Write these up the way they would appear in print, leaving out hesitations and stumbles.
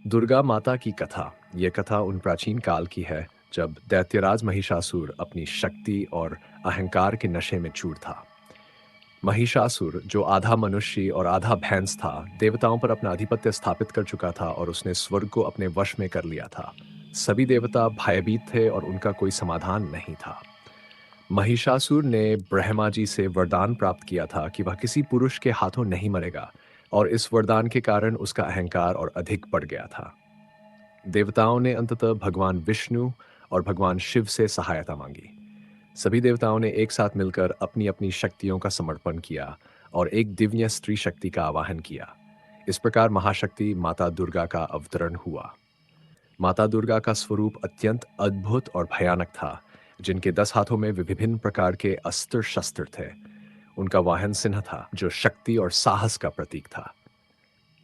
दुर्गा माता की कथा। ये कथा उन प्राचीन काल की है जब दैत्यराज महिषासुर अपनी शक्ति और अहंकार के नशे में चूर था। महिषासुर, जो आधा मनुष्य और आधा भैंस था, देवताओं पर अपना आधिपत्य स्थापित कर चुका था और उसने स्वर्ग को अपने वश में कर लिया था। सभी देवता भयभीत थे और उनका कोई समाधान नहीं था। महिषासुर ने ब्रह्मा जी से वरदान प्राप्त किया था कि वह किसी पुरुष के हाथों नहीं मरेगा, और इस वरदान के कारण उसका अहंकार और अधिक बढ़ गया था। देवताओं ने अंततः भगवान विष्णु और भगवान शिव से सहायता मांगी। सभी देवताओं ने एक साथ मिलकर अपनी अपनी शक्तियों का समर्पण किया और एक दिव्य स्त्री शक्ति का आवाहन किया। इस प्रकार महाशक्ति माता दुर्गा का अवतरण हुआ। माता दुर्गा का स्वरूप अत्यंत अद्भुत और भयानक था, जिनके 10 हाथों में विभिन्न प्रकार के अस्त्र शस्त्र थे। उनका वाहन सिंह था, जो शक्ति और साहस का प्रतीक था।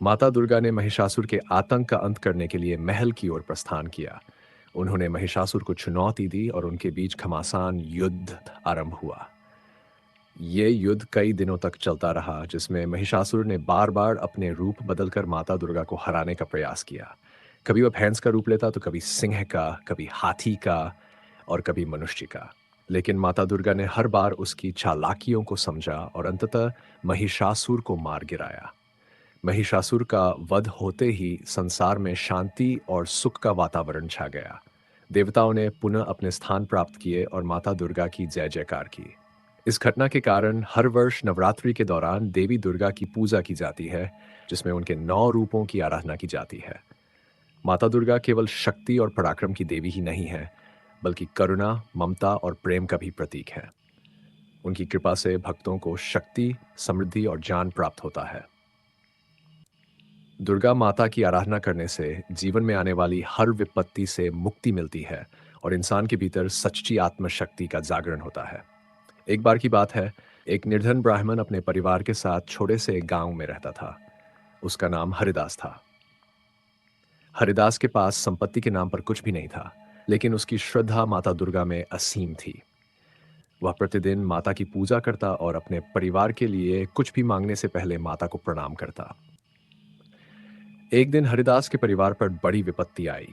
माता दुर्गा ने महिषासुर के आतंक का अंत करने के लिए महल की ओर प्रस्थान किया। उन्होंने महिषासुर को चुनौती दी और उनके बीच घमासान युद्ध आरंभ हुआ। ये युद्ध कई दिनों तक चलता रहा, जिसमें महिषासुर ने बार बार अपने रूप बदलकर माता दुर्गा को हराने का प्रयास किया। कभी वह भैंस का रूप लेता तो कभी सिंह का, कभी हाथी का और कभी मनुष्य का। लेकिन माता दुर्गा ने हर बार उसकी चालाकियों को समझा और अंततः महिषासुर को मार गिराया। महिषासुर का वध होते ही संसार में शांति और सुख का वातावरण छा गया। देवताओं ने पुनः अपने स्थान प्राप्त किए और माता दुर्गा की जय जयकार की। इस घटना के कारण हर वर्ष नवरात्रि के दौरान देवी दुर्गा की पूजा की जाती है, जिसमें उनके 9 रूपों की आराधना की जाती है। माता दुर्गा केवल शक्ति और पराक्रम की देवी ही नहीं है, बल्कि करुणा, ममता और प्रेम का भी प्रतीक है। उनकी कृपा से भक्तों को शक्ति, समृद्धि और ज्ञान प्राप्त होता है। दुर्गा माता की आराधना करने से जीवन में आने वाली हर विपत्ति से मुक्ति मिलती है और इंसान के भीतर सच्ची आत्मशक्ति का जागरण होता है। एक बार की बात है, एक निर्धन ब्राह्मण अपने परिवार के साथ छोटे से एक गांव में रहता था। उसका नाम हरिदास था। हरिदास के पास संपत्ति के नाम पर कुछ भी नहीं था, लेकिन उसकी श्रद्धा माता दुर्गा में असीम थी। वह प्रतिदिन माता की पूजा करता और अपने परिवार के लिए कुछ भी मांगने से पहले माता को प्रणाम करता। एक दिन हरिदास के परिवार पर बड़ी विपत्ति आई।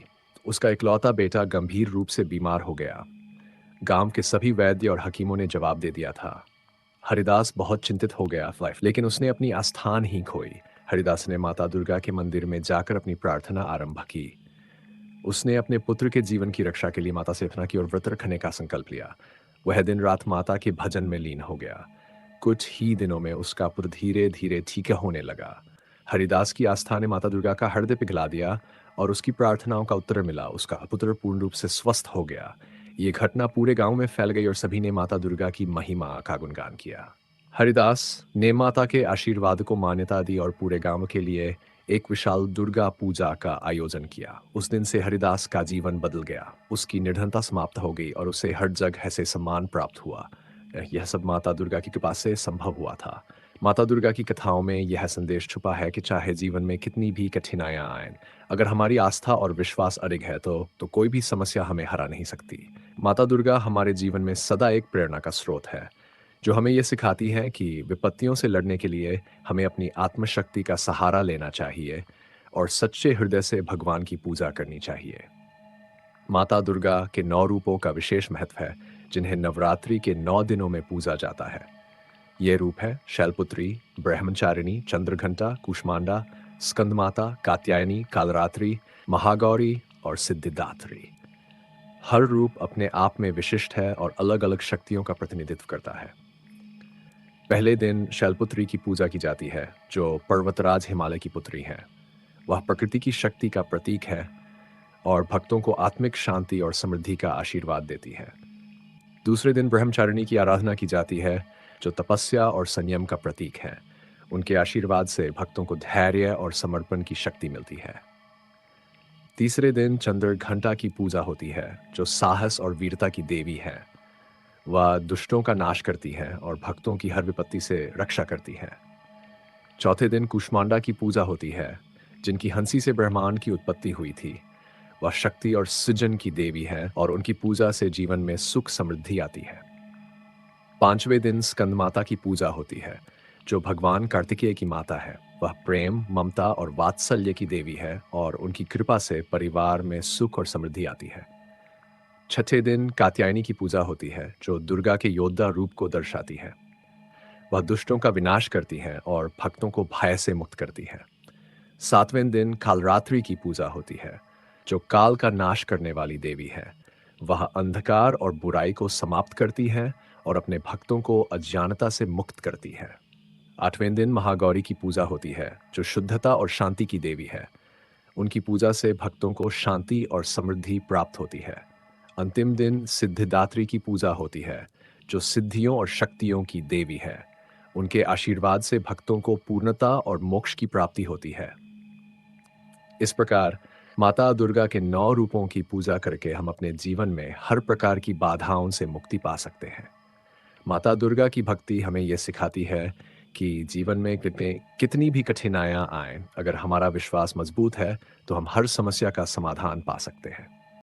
उसका इकलौता बेटा गंभीर रूप से बीमार हो गया। गांव के सभी वैद्य और हकीमों ने जवाब दे दिया था। हरिदास बहुत चिंतित हो गया, लेकिन उसने अपनी आस्थान ही खोई। हरिदास ने माता दुर्गा के मंदिर में जाकर अपनी प्रार्थना आरंभ की। उसने अपने पुत्र के जीवन की रक्षा के लिए माता से प्रार्थना की और व्रत रखने का संकल्प लिया। वह दिन रात माता के भजन में लीन हो गया। कुछ ही दिनों में उसका पुत्र धीरे धीरे ठीक होने लगा। हरिदास की आस्था ने माता दुर्गा का हृदय पिघला दिया और उसकी प्रार्थनाओं का उत्तर मिला। उसका पुत्र पूर्ण रूप से स्वस्थ हो गया। ये घटना पूरे गांव में फैल गई और सभी ने माता दुर्गा की महिमा का गुणगान किया। हरिदास ने माता के आशीर्वाद को मान्यता दी और पूरे गांव के लिए एक विशाल दुर्गा पूजा का आयोजन किया। उस दिन से हरिदास का जीवन बदल गया। उसकी निर्धनता समाप्त हो गई और उसे हर जगह से सम्मान प्राप्त हुआ। यह सब माता दुर्गा की कृपा से संभव हुआ था। माता दुर्गा की कथाओं में यह संदेश छुपा है कि चाहे जीवन में कितनी भी कठिनाइयां आएं, अगर हमारी आस्था और विश्वास अडिग है तो कोई भी समस्या हमें हरा नहीं सकती। माता दुर्गा हमारे जीवन में सदा एक प्रेरणा का स्रोत है, जो हमें यह सिखाती है कि विपत्तियों से लड़ने के लिए हमें अपनी आत्मशक्ति का सहारा लेना चाहिए और सच्चे हृदय से भगवान की पूजा करनी चाहिए। माता दुर्गा के 9 रूपों का विशेष महत्व है, जिन्हें नवरात्रि के 9 दिनों में पूजा जाता है। ये रूप है शैलपुत्री, ब्रह्मचारिणी, चंद्रघंटा, कूष्मांडा, स्कंदमाता, कात्यायनी, कालरात्रि, महागौरी और सिद्धिदात्री। हर रूप अपने आप में विशिष्ट है और अलग अलग शक्तियों का प्रतिनिधित्व करता है। पहले दिन शैलपुत्री की पूजा की जाती है, जो पर्वतराज हिमालय की पुत्री है। वह प्रकृति की शक्ति का प्रतीक है और भक्तों को आत्मिक शांति और समृद्धि का आशीर्वाद देती है। दूसरे दिन ब्रह्मचारिणी की आराधना की जाती है, जो तपस्या और संयम का प्रतीक है। उनके आशीर्वाद से भक्तों को धैर्य और समर्पण की शक्ति मिलती है। तीसरे दिन चंद्रघंटा की पूजा होती है, जो साहस और वीरता की देवी है। वह दुष्टों का नाश करती है और भक्तों की हर विपत्ति से रक्षा करती है। चौथे दिन कुष्मांडा की पूजा होती है, जिनकी हंसी से ब्रह्मांड की उत्पत्ति हुई थी। वह शक्ति और सृजन की देवी है और उनकी पूजा से जीवन में सुख समृद्धि आती है। पांचवें दिन स्कंदमाता की पूजा होती है, जो भगवान कार्तिकेय की माता है। वह प्रेम, ममता और वात्सल्य की देवी है और उनकी कृपा से परिवार में सुख और समृद्धि आती है। छठे दिन कात्यायनी की पूजा होती है, जो दुर्गा के योद्धा रूप को दर्शाती है। वह दुष्टों का विनाश करती हैं और भक्तों को भय से मुक्त करती है। सातवें दिन कालरात्रि की पूजा होती है, जो काल का नाश करने वाली देवी है। वह अंधकार और बुराई को समाप्त करती है और अपने भक्तों को अज्ञानता से मुक्त करती है। आठवें दिन महागौरी की पूजा होती है, जो शुद्धता और शांति की देवी है। उनकी पूजा से भक्तों को शांति और समृद्धि प्राप्त होती है। अंतिम दिन सिद्धिदात्री की पूजा होती है, जो सिद्धियों और शक्तियों की देवी है। उनके आशीर्वाद से भक्तों को पूर्णता और मोक्ष की प्राप्ति होती है। इस प्रकार माता दुर्गा के 9 रूपों की पूजा करके हम अपने जीवन में हर प्रकार की बाधाओं से मुक्ति पा सकते हैं। माता दुर्गा की भक्ति हमें यह सिखाती है कि जीवन में कितनी भी कठिनाइयाँ आएं, अगर हमारा विश्वास मजबूत है, तो हम हर समस्या का समाधान पा सकते हैं।